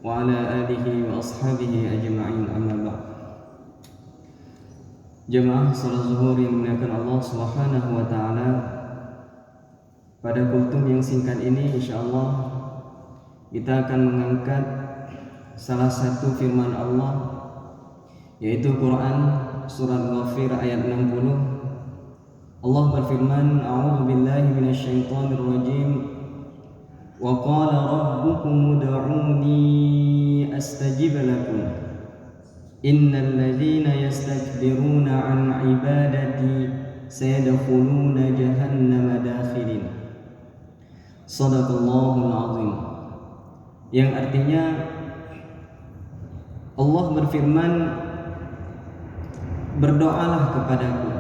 وعلى آله وأصحابه أجمعين أما بعد. Jemaah salat zuhur yang dimuliakan Allah Subhanahu wa taala, pada kultum yang singkat ini insyaallah kita akan mengangkat salah satu firman Allah, yaitu Quran surat Ghafir ayat 60. Allah berfirman, A'udzu billahi minasyaitonir rajim. Wa qala rabbukum ud'uni astajib lakum. Innal ladzina yastakbiruna an ibadati sayadkhuluna jahannama dakhirin. Shadaqallahul azim. Yang artinya Allah berfirman, berdoalah kepadaku,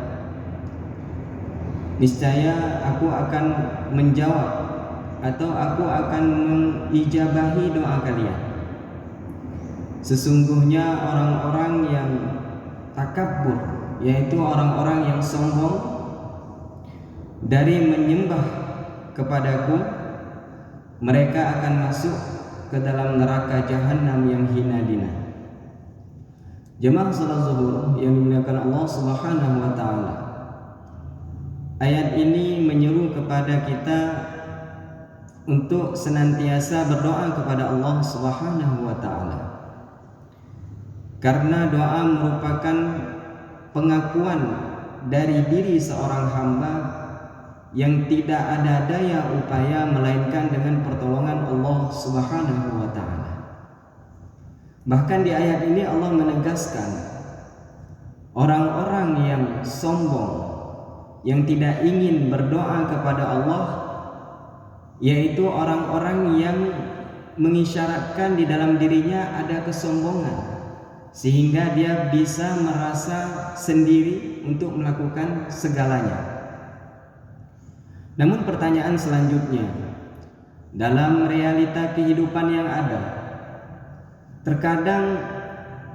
niscaya aku akan menjawab atau aku akan mengijabahi doa kalian. Sesungguhnya orang-orang yang takabur, yaitu orang-orang yang sombong dari menyembah kepadaku, mereka akan masuk ke dalam neraka jahanam yang hina dina. Jemaah salat zuhur yang dimuliakan Allah Subhanahu wa taala, ayat ini menyeru kepada kita untuk senantiasa berdoa kepada Allah Subhanahu wa taala. Karena doa merupakan pengakuan dari diri seorang hamba yang tidak ada daya upaya melainkan dengan pertolongan Allah Subhanahu wa taala. Bahkan di ayat ini Allah menegaskan orang-orang yang sombong, yang tidak ingin berdoa kepada Allah, yaitu orang-orang yang mengisyaratkan di dalam dirinya ada kesombongan, sehingga dia bisa merasa sendiri untuk melakukan segalanya. Namun pertanyaan selanjutnya, dalam realita kehidupan yang ada, terkadang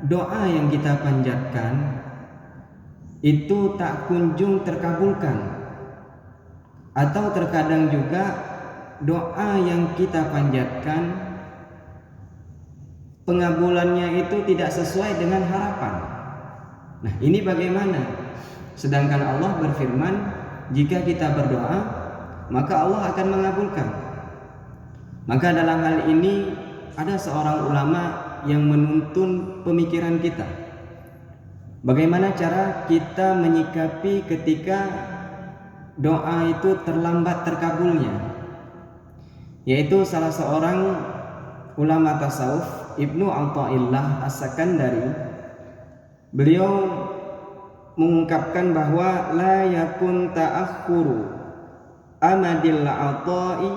doa yang kita panjatkan itu tak kunjung terkabulkan, atau terkadang juga doa yang kita panjatkan pengabulannya itu tidak sesuai dengan harapan. Nah, ini bagaimana? Sedangkan Allah berfirman, jika kita berdoa, maka Allah akan mengabulkan. Maka dalam hal ini ada seorang ulama yang menuntun pemikiran kita. Bagaimana cara kita menyikapi ketika doa itu terlambat terkabulnya? Yaitu salah seorang ulama tasawuf, Ibnu Athaillah As-Sakandari, beliau mengungkapkan bahwa la yakun ta'akhuru amadil ata'i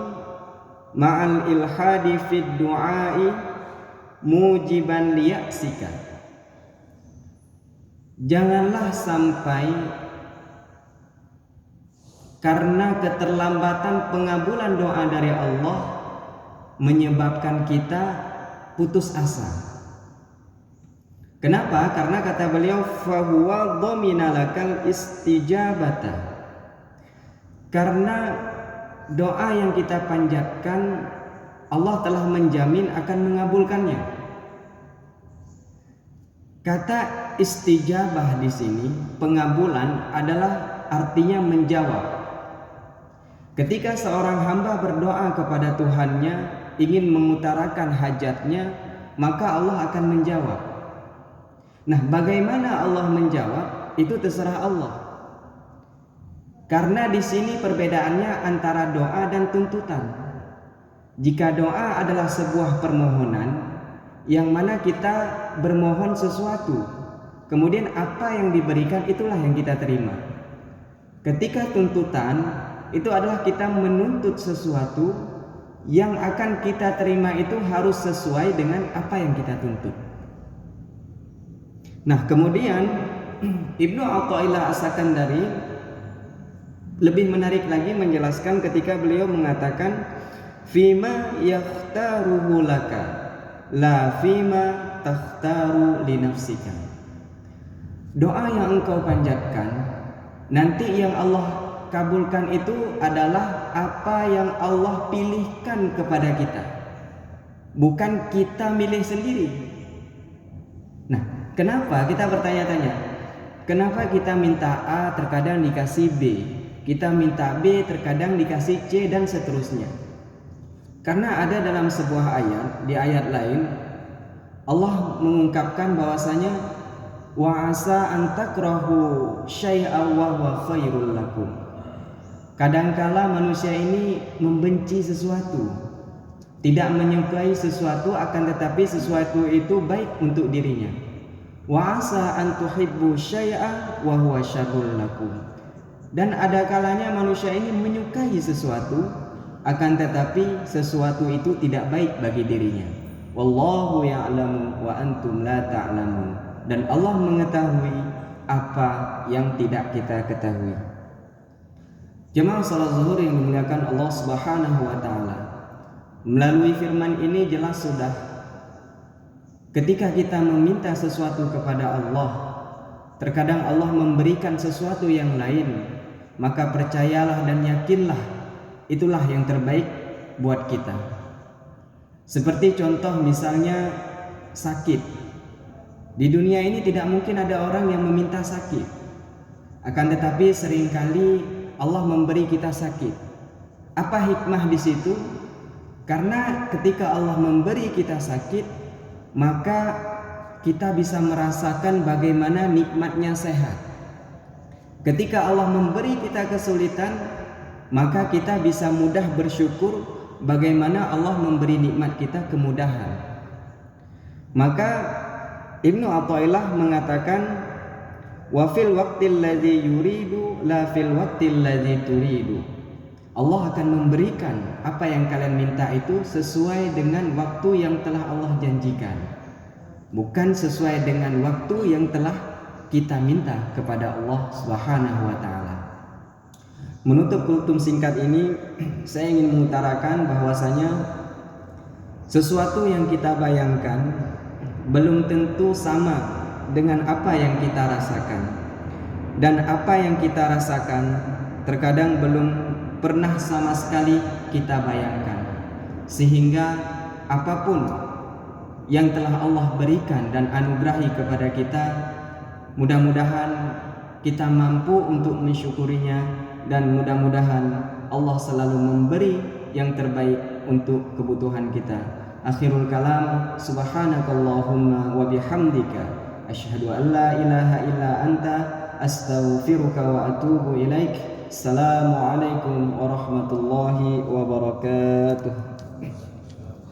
ma'al ilhadi fid du'ai mujiban liyaksika. Janganlah sampai karena keterlambatan pengabulan doa dari Allah menyebabkan kita putus asa. Kenapa? Karena kata beliau, fahuwa dhaminalakal istijabata. Karena doa yang kita panjatkan Allah telah menjamin akan mengabulkannya. Kata istijabah di sini, pengabulan adalah artinya menjawab. Ketika seorang hamba berdoa kepada Tuhannya, ingin mengutarakan hajatnya, maka Allah akan menjawab. Nah, bagaimana Allah menjawab? Itu terserah Allah. Karena di sini perbedaannya antara doa dan tuntutan. Jika doa adalah sebuah permohonan, yang mana kita bermohon sesuatu, kemudian apa yang diberikan itulah yang kita terima. Ketika tuntutan, itu adalah kita menuntut sesuatu yang akan kita terima itu harus sesuai dengan apa yang kita tuntut. Nah, kemudian Ibnu Athaillah As-Sakandari lebih menarik lagi menjelaskan ketika beliau mengatakan fima yakhtaruhu laka la fima takhtaru li nafsika. Doa yang engkau panjatkan, nanti yang Allah kabulkan itu adalah apa yang Allah pilihkan kepada kita, bukan kita milih sendiri. Nah, kenapa kita bertanya-tanya? Kenapa kita minta A terkadang dikasih B, kita minta B terkadang dikasih C dan seterusnya? Karena ada dalam sebuah ayat, di ayat lain Allah mengungkapkan bahwasanya wa asa an takrahu syai'an wa huwa khairul lakum. Kadangkala manusia ini membenci sesuatu, tidak menyukai sesuatu, akan tetapi sesuatu itu baik untuk dirinya. Wa asa an tuhibbu syai'an wa huwa syarrul lakum. Dan ada kalanya manusia ini menyukai sesuatu, akan tetapi sesuatu itu tidak baik bagi dirinya. Wallahu ya'lamu wa antum la ta'lamun. Dan Allah mengetahui apa yang tidak kita ketahui. Jemaah salat zuhur yang dimuliakan Allah Subhanahu wa taala. Melalui firman ini jelas sudah, ketika kita meminta sesuatu kepada Allah, terkadang Allah memberikan sesuatu yang lain, maka percayalah dan yakinlah itulah yang terbaik buat kita. Seperti contoh misalnya sakit. Di dunia ini tidak mungkin ada orang yang meminta sakit. Akan tetapi seringkali Allah memberi kita sakit. Apa hikmah di situ? Karena ketika Allah memberi kita sakit, maka kita bisa merasakan bagaimana nikmatnya sehat. Ketika Allah memberi kita kesulitan, maka kita bisa mudah bersyukur bagaimana Allah memberi nikmat kita kemudahan. Maka Ibnu Athaillah mengatakan, wa fil waqtil ladzi yuridu la fil waqtil ladzi turidu. Allah akan memberikan apa yang kalian minta itu sesuai dengan waktu yang telah Allah janjikan, bukan sesuai dengan waktu yang telah kita minta kepada Allah Subhanahu wa taala. Menutup kultum singkat ini, saya ingin mengutarakan bahwasanya sesuatu yang kita bayangkan belum tentu sama dengan apa yang kita rasakan, dan apa yang kita rasakan terkadang belum pernah sama sekali kita bayangkan. Sehingga apapun yang telah Allah berikan dan anugerahi kepada kita, mudah-mudahan kita mampu untuk mensyukurinya, dan mudah-mudahan Allah selalu memberi yang terbaik untuk kebutuhan kita. Akhirul kalam, subhanakallahumma wa bihamdika asyhadu an la ilaha illa anta astaghfiruka wa atubu ilaik. Assalamualaikum warahmatullahi wabarakatuh.